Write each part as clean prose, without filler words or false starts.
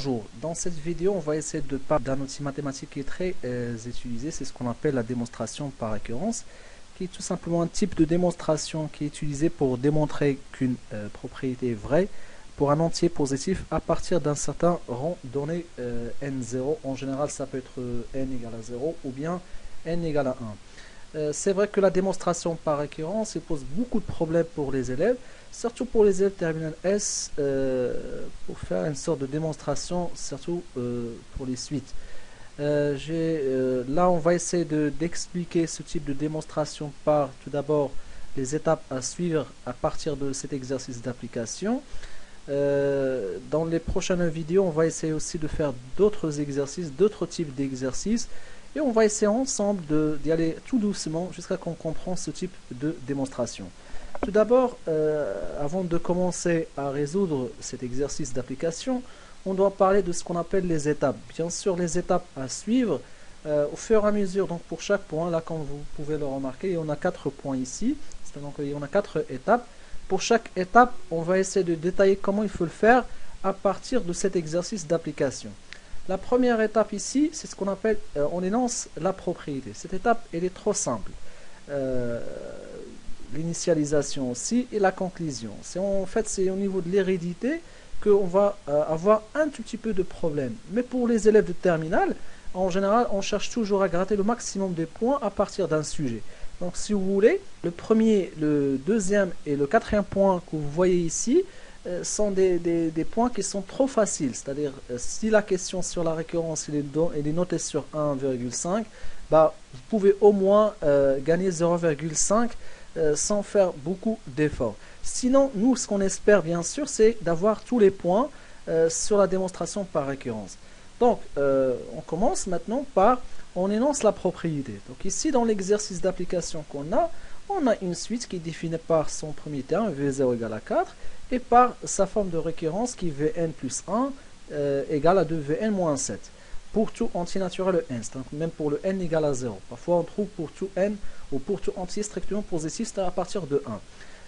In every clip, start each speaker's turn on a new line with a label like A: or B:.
A: Bonjour, dans cette vidéo on va essayer de parler d'un outil mathématique qui est très utilisé, c'est ce qu'on appelle la démonstration par récurrence, qui est tout simplement un type de démonstration qui est utilisé pour démontrer qu'une propriété est vraie pour un entier positif à partir d'un certain rang donné n0. En général ça peut être n égale à 0 ou bien n égale à 1. C'est vrai que la démonstration par récurrence pose beaucoup de problèmes pour les élèves, surtout pour les élèves terminale S, pour faire une sorte de démonstration, surtout pour les suites. Là, on va essayer d'expliquer ce type de démonstration par tout d'abord les étapes à suivre à partir de cet exercice d'application. Dans les prochaines vidéos, on va essayer aussi de faire d'autres exercices, d'autres types d'exercices. Et on va essayer ensemble d'y aller tout doucement jusqu'à qu'on comprenne ce type de démonstration. Tout d'abord, avant de commencer à résoudre cet exercice d'application, on doit parler de ce qu'on appelle les étapes. Bien sûr, les étapes à suivre au fur et à mesure. Donc pour chaque point, là comme vous pouvez le remarquer, on a 4 points ici. Donc il y en a 4 étapes. Pour chaque étape, on va essayer de détailler comment il faut le faire à partir de cet exercice d'application. La première étape ici, c'est ce qu'on appelle, on énonce la propriété. Cette étape, elle est trop simple. L'initialisation aussi et la conclusion. En fait, c'est au niveau de l'hérédité qu'on va avoir un tout petit peu de problème. Mais pour les élèves de terminale, en général, on cherche toujours à gratter le maximum de points à partir d'un sujet. Donc, si vous voulez, le premier, le deuxième et le quatrième point que vous voyez ici, sont des points qui sont trop faciles. C'est-à-dire, si la question sur la récurrence elle est notée sur 1,5, bah, vous pouvez au moins gagner 0,5 sans faire beaucoup d'efforts. Sinon, nous, ce qu'on espère, bien sûr, c'est d'avoir tous les points sur la démonstration par récurrence. Donc, on commence maintenant par, on énonce la propriété. Donc ici, dans l'exercice d'application qu'on a, on a une suite qui est définie par son premier terme, V0 égale à 4, et par sa forme de récurrence qui est Vn plus 1 égale à 2Vn moins 7. Pour tout entier naturel n, donc même pour le n égale à 0. Parfois on trouve pour tout n ou pour tout entier strictement positif, c'est à partir de 1.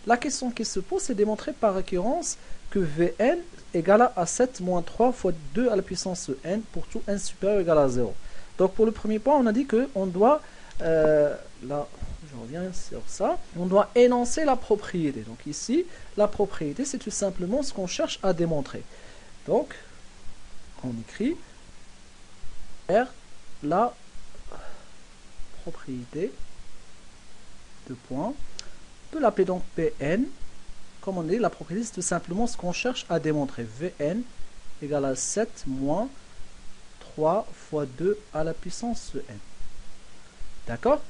A: La question qui se pose, c'est de démontrer par récurrence que Vn égale à 7 moins 3 fois 2 à la puissance n pour tout n supérieur ou égal à 0. Donc pour le premier point, on a dit qu'on doit, là je reviens sur ça, on doit énoncer la propriété. Donc ici, la propriété, c'est tout simplement ce qu'on cherche à démontrer. Donc, on écrit R, la propriété de point. On peut l'appeler donc Pn. Comme on dit, la propriété, c'est tout simplement ce qu'on cherche à démontrer. Vn égale à 7 moins 3 fois 2 à la puissance n. D'accord?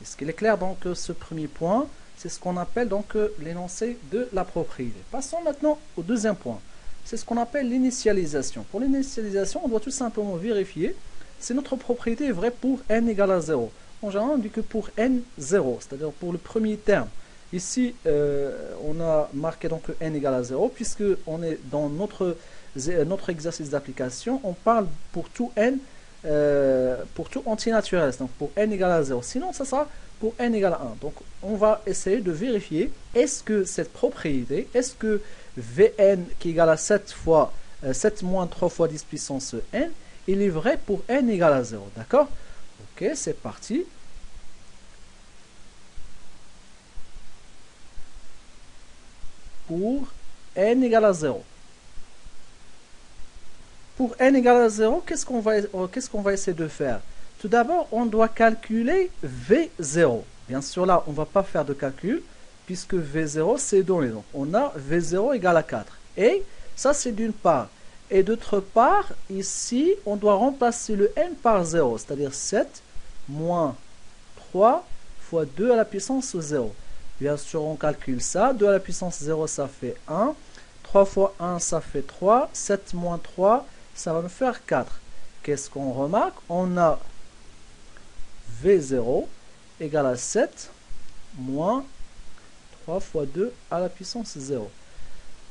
A: Est-ce qu'il est clair donc ce premier point? C'est ce qu'on appelle donc l'énoncé de la propriété. Passons maintenant au deuxième point. C'est ce qu'on appelle l'initialisation. Pour l'initialisation, on doit tout simplement vérifier si notre propriété est vraie pour n égale à 0. En général, on dit que pour n, 0, c'est-à-dire pour le premier terme. Ici, on a marqué donc n égale à 0, puisque on est dans notre exercice d'application, on parle pour tout n, pour tout entier naturel, donc pour n égale à 0. Sinon, ça sera pour n égale à 1. Donc, on va essayer de vérifier, est-ce que cette propriété, est-ce que Vn qui égale à 7 moins 3 fois 10 puissance n, il est vrai pour n égale à 0. D'accord? Ok, c'est parti. Pour n égale à 0. Pour n égale à 0, qu'est-ce qu'on va essayer de faire? Tout d'abord, on doit calculer V0. Bien sûr, là, on ne va pas faire de calcul, puisque V0, c'est donné. Donc, on a V0 égale à 4. Et ça, c'est d'une part. Et d'autre part, ici, on doit remplacer le n par 0, c'est-à-dire 7 moins 3 fois 2 à la puissance 0. Bien sûr, on calcule ça. 2 à la puissance 0, ça fait 1. 3 fois 1, ça fait 3. 7 moins 3, ça va me faire 4. Qu'est-ce qu'on remarque? On a V0 égale à 7 moins 3 fois 2 à la puissance 0.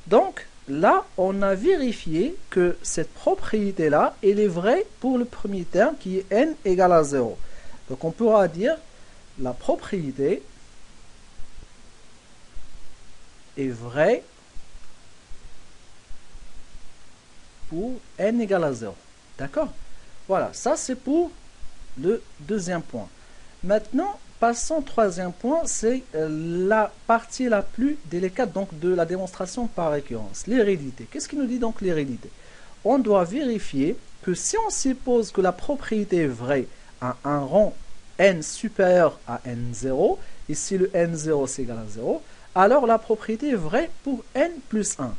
A: Donc, là, on a vérifié que cette propriété-là, elle est vraie pour le premier terme qui est n égale à 0. Donc, on pourra dire la propriété est vraie pour n égale à 0. D'accord? Voilà, ça c'est pour le deuxième point. Maintenant, passons au troisième point, c'est la partie la plus délicate donc, de la démonstration par récurrence, l'hérédité. Qu'est-ce qu'il nous dit donc l'hérédité? On doit vérifier que si on suppose que la propriété est vraie à un rang n supérieur à n0, ici le n0 c'est égal à 0, alors la propriété est vraie pour n plus 1.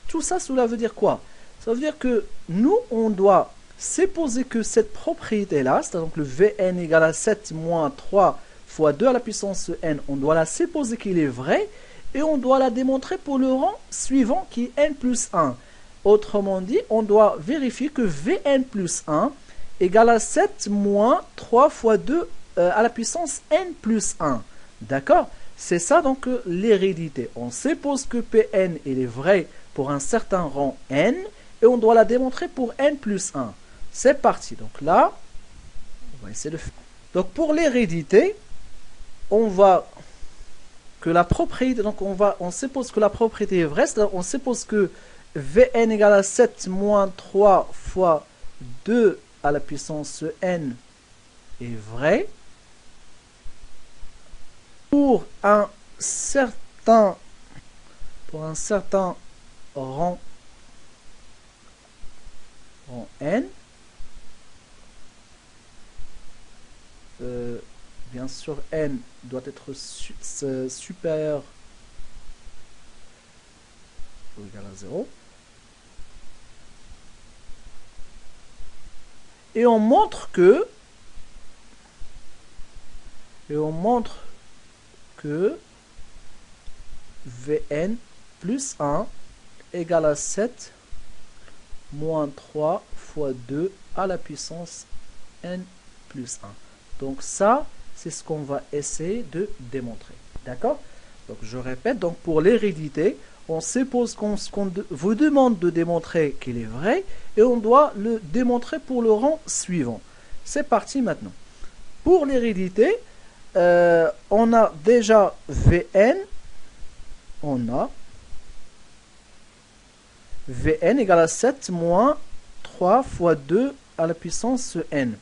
A: Tout ça, cela veut dire quoi? Ça veut dire que nous, on doit supposer que cette propriété-là, c'est donc le Vn égale à 7 moins 3 fois 2 à la puissance n, on doit la supposer qu'il est vrai, et on doit la démontrer pour le rang suivant qui est n plus 1. Autrement dit, on doit vérifier que Vn plus 1 égale à 7 moins 3 fois 2 à la puissance n plus 1. D'accord? C'est ça donc l'hérédité. On suppose que Pn il est vrai pour un certain rang n, et on doit la démontrer pour n plus 1. C'est parti. Donc là, on va essayer de faire. Donc pour l'hérédité, on va que la propriété, donc on suppose que la propriété est vraie, c'est-à-dire on suppose que Vn égale à 7 moins 3 fois 2 à la puissance n est vrai pour un certain rang n. Bien sûr, n doit être supérieur ou égal à 0. Et on montre que Vn plus 1 égale à 7 moins 3 fois 2 à la puissance n plus 1. Donc ça, c'est ce qu'on va essayer de démontrer. D'accord? Donc je répète, donc pour l'hérédité, on suppose qu'on vous demande de démontrer qu'il est vrai, et on doit le démontrer pour le rang suivant. C'est parti maintenant. Pour l'hérédité, on a déjà Vn, on a Vn égale à 7 moins 3 fois 2 à la puissance n.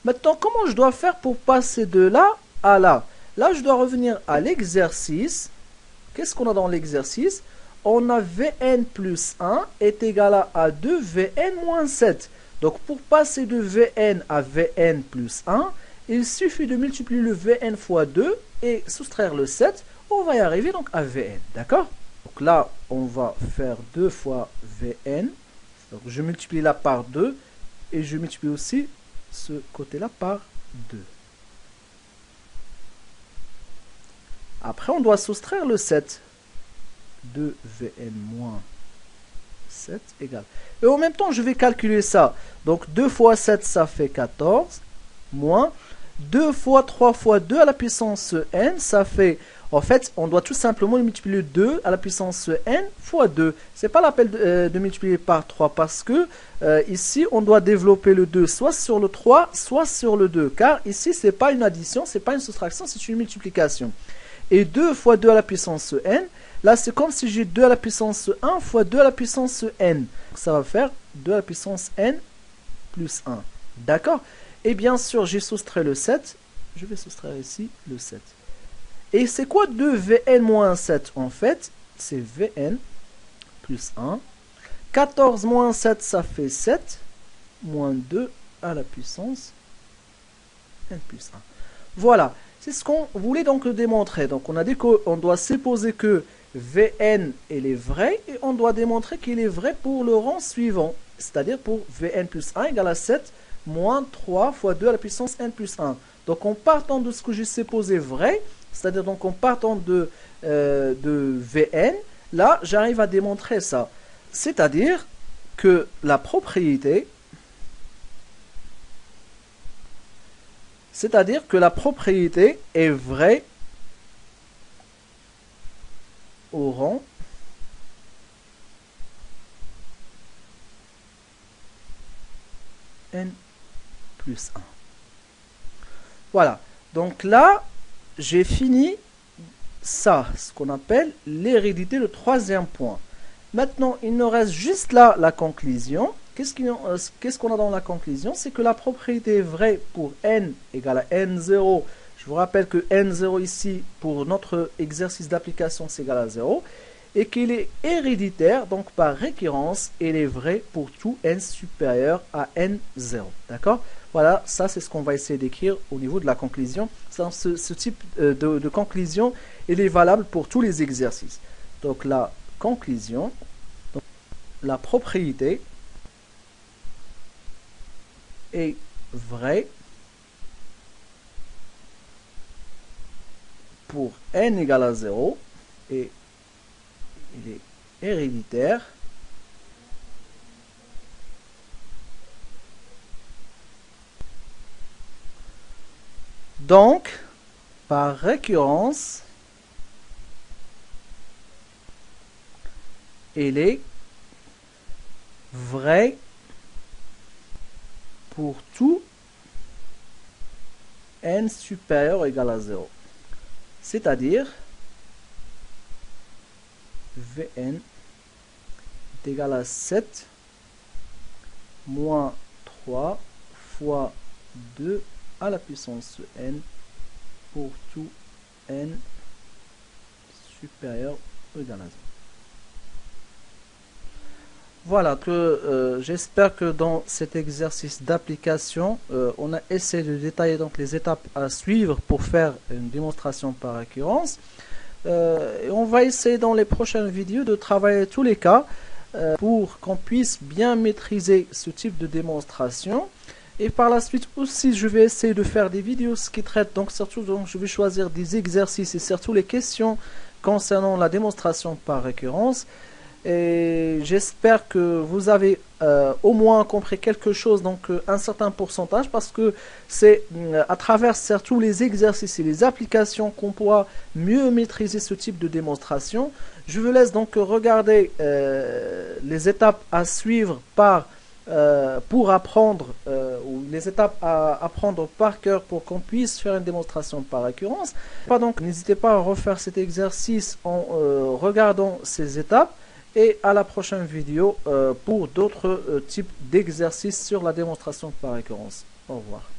A: Maintenant, comment je dois faire pour passer de là à là? Là, je dois revenir à l'exercice. Qu'est-ce qu'on a dans l'exercice? On a Vn plus 1 est égal à 2 Vn moins 7. Donc, pour passer de Vn à Vn plus 1, il suffit de multiplier le Vn fois 2 et soustraire le 7. On va y arriver donc à Vn. D'accord? Donc là, on va faire 2 fois Vn. Donc, je multiplie là par 2 et je multiplie aussi ce côté-là par 2. Après, on doit soustraire le 7. 2 Vn moins 7 égale. Et en même temps, je vais calculer ça. Donc, 2 fois 7, ça fait 14. Moins 2 fois 3 fois 2 à la puissance n, ça fait... En fait, on doit tout simplement multiplier 2 à la puissance n fois 2. Ce n'est pas l'appel de multiplier par 3 parce que ici, on doit développer le 2 soit sur le 3, soit sur le 2. Car ici, ce n'est pas une addition, ce n'est pas une soustraction, c'est une multiplication. Et 2 fois 2 à la puissance n, là, c'est comme si j'ai 2 à la puissance 1 fois 2 à la puissance n. Ça va faire 2 à la puissance n plus 1. D'accord? Et bien sûr, j'ai soustrait le 7. Je vais soustraire ici le 7. Et c'est quoi 2 Vn moins 7? En fait, c'est Vn plus 1. 14 moins 7, ça fait 7. Moins 2 à la puissance n plus 1. Voilà. C'est ce qu'on voulait donc démontrer. Donc on a dit qu'on doit supposer que Vn il est vrai et on doit démontrer qu'il est vrai pour le rang suivant. C'est-à-dire pour Vn plus 1 égale à 7 moins 3 fois 2 à la puissance n plus 1. Donc en partant de ce que j'ai supposé vrai, c'est-à-dire donc en partant de Vn, là j'arrive à démontrer ça. C'est-à-dire que la propriété, est vraie au rang n plus 1. Voilà. Donc là, j'ai fini ça, ce qu'on appelle l'hérédité, le troisième point. Maintenant, il nous reste juste là la conclusion. qu'est-ce qu'on a dans la conclusion? C'est que la propriété est vraie pour n égale à n0. Je vous rappelle que n0 ici, pour notre exercice d'application, c'est égal à 0. Et qu'il est héréditaire, donc par récurrence, il est vrai pour tout n supérieur à n0. D'accord? Voilà, ça c'est ce qu'on va essayer d'écrire au niveau de la conclusion. Ce type de conclusion, il est valable pour tous les exercices. Donc la conclusion, donc, la propriété est vraie pour n égale à 0 et il est héréditaire donc par récurrence il est vrai pour tout n supérieur ou égal à 0. C'est-à-dire Vn est égal à 7 moins 3 fois 2 à la puissance n pour tout n supérieur ou égal à 0. Voilà, j'espère que dans cet exercice d'application, on a essayé de détailler donc les étapes à suivre pour faire une démonstration par récurrence. Et on va essayer dans les prochaines vidéos de travailler tous les cas pour qu'on puisse bien maîtriser ce type de démonstration. Et par la suite aussi, je vais essayer de faire des vidéos qui traitent donc surtout, donc je vais choisir des exercices et surtout les questions concernant la démonstration par récurrence. Et j'espère que vous avez au moins compris quelque chose, donc un certain pourcentage, parce que c'est à travers surtout les exercices et les applications qu'on pourra mieux maîtriser ce type de démonstration. Je vous laisse donc regarder les étapes à suivre pour apprendre, ou les étapes à apprendre par cœur pour qu'on puisse faire une démonstration par récurrence. Donc n'hésitez pas à refaire cet exercice en regardant ces étapes. Et à la prochaine vidéo pour d'autres types d'exercices sur la démonstration par récurrence. Au revoir.